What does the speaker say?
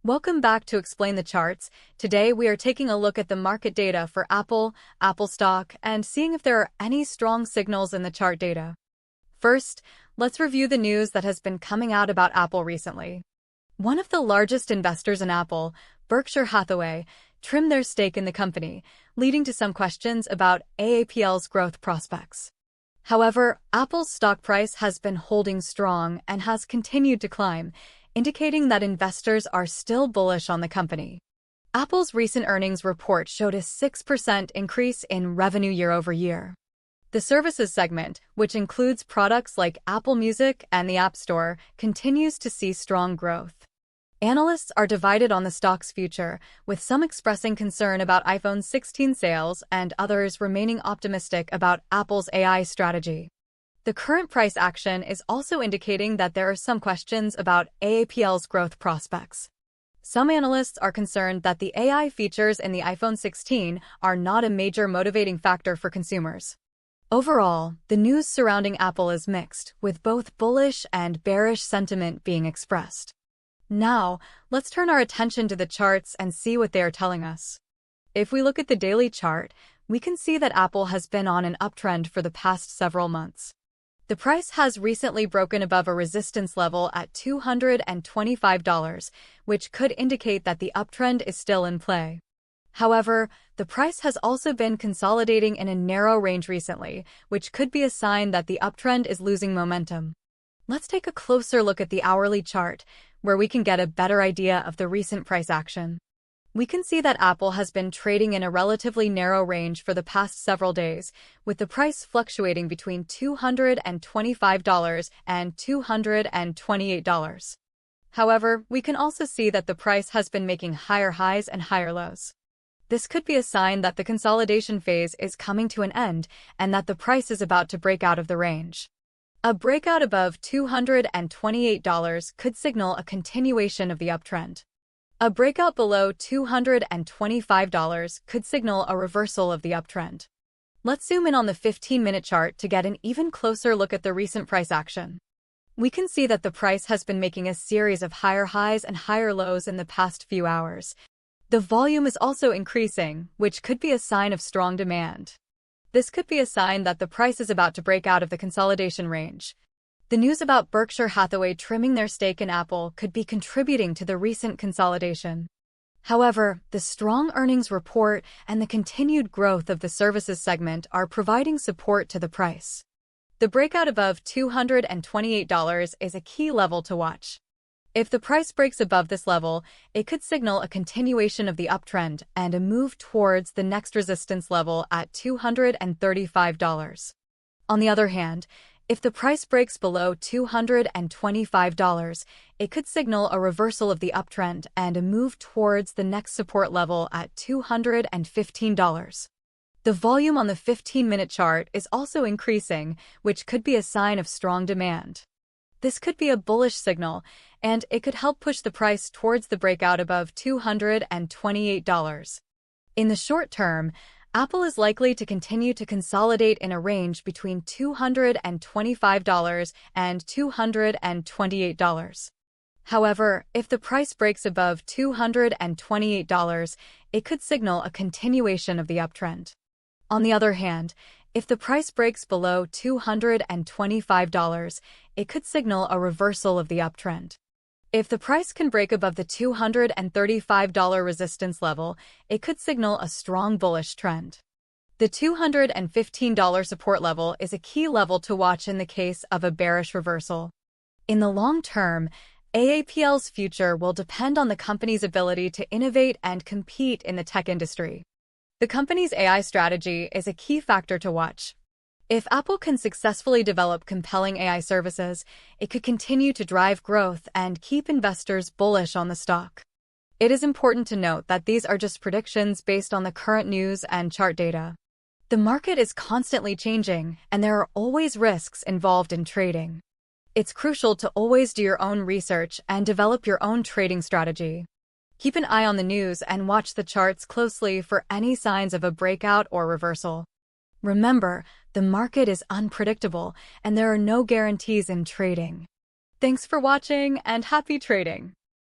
Welcome back to Explain the Charts. Today we are taking a look at the market data for Apple stock, and seeing if there are any strong signals in the chart data. First, let's review the news that has been coming out about Apple recently. One of the largest investors in Apple, Berkshire Hathaway, trimmed their stake in the company, leading to some questions about AAPL's growth prospects. However, Apple's stock price has been holding strong and has continued to climb, indicating that investors are still bullish on the company. Apple's recent earnings report showed a 6% increase in revenue year-over-year. The services segment, which includes products like Apple Music and the App Store, continues to see strong growth. Analysts are divided on the stock's future, with some expressing concern about iPhone 16 sales and others remaining optimistic about Apple's AI strategy. The current price action is also indicating that there are some questions about AAPL's growth prospects. Some analysts are concerned that the AI features in the iPhone 16 are not a major motivating factor for consumers. Overall, the news surrounding Apple is mixed, with both bullish and bearish sentiment being expressed. Now, let's turn our attention to the charts and see what they are telling us. If we look at the daily chart, we can see that Apple has been on an uptrend for the past several months. The price has recently broken above a resistance level at $225, which could indicate that the uptrend is still in play. However, the price has also been consolidating in a narrow range recently, which could be a sign that the uptrend is losing momentum. Let's take a closer look at the hourly chart, where we can get a better idea of the recent price action. We can see that Apple has been trading in a relatively narrow range for the past several days, with the price fluctuating between $225 and $228. However, we can also see that the price has been making higher highs and higher lows. This could be a sign that the consolidation phase is coming to an end and that the price is about to break out of the range. A breakout above $228 could signal a continuation of the uptrend. A breakout below $225 could signal a reversal of the uptrend. Let's zoom in on the 15-minute chart to get an even closer look at the recent price action. We can see that the price has been making a series of higher highs and higher lows in the past few hours. The volume is also increasing, which could be a sign of strong demand. This could be a sign that the price is about to break out of the consolidation range. The news about Berkshire Hathaway trimming their stake in Apple could be contributing to the recent consolidation. However, the strong earnings report and the continued growth of the services segment are providing support to the price. The breakout above $228 is a key level to watch. If the price breaks above this level, it could signal a continuation of the uptrend and a move towards the next resistance level at $235. On the other hand, if the price breaks below $225, it could signal a reversal of the uptrend and a move towards the next support level at $215. The volume on the 15-minute chart is also increasing, which could be a sign of strong demand. This could be a bullish signal, and it could help push the price towards the breakout above $228. In the short term, Apple is likely to continue to consolidate in a range between $225 and $228. However, if the price breaks above $228, it could signal a continuation of the uptrend. On the other hand, if the price breaks below $225, it could signal a reversal of the uptrend. If the price can break above the $235 resistance level, it could signal a strong bullish trend. The $215 support level is a key level to watch in the case of a bearish reversal. In the long term, AAPL's future will depend on the company's ability to innovate and compete in the tech industry. The company's AI strategy is a key factor to watch. If Apple can successfully develop compelling AI services, it could continue to drive growth and keep investors bullish on the stock. It is important to note that these are just predictions based on the current news and chart data. The market is constantly changing, and there are always risks involved in trading. It's crucial to always do your own research and develop your own trading strategy. Keep an eye on the news and watch the charts closely for any signs of a breakout or reversal. Remember, the market is unpredictable, and there are no guarantees in trading. Thanks for watching, and happy trading!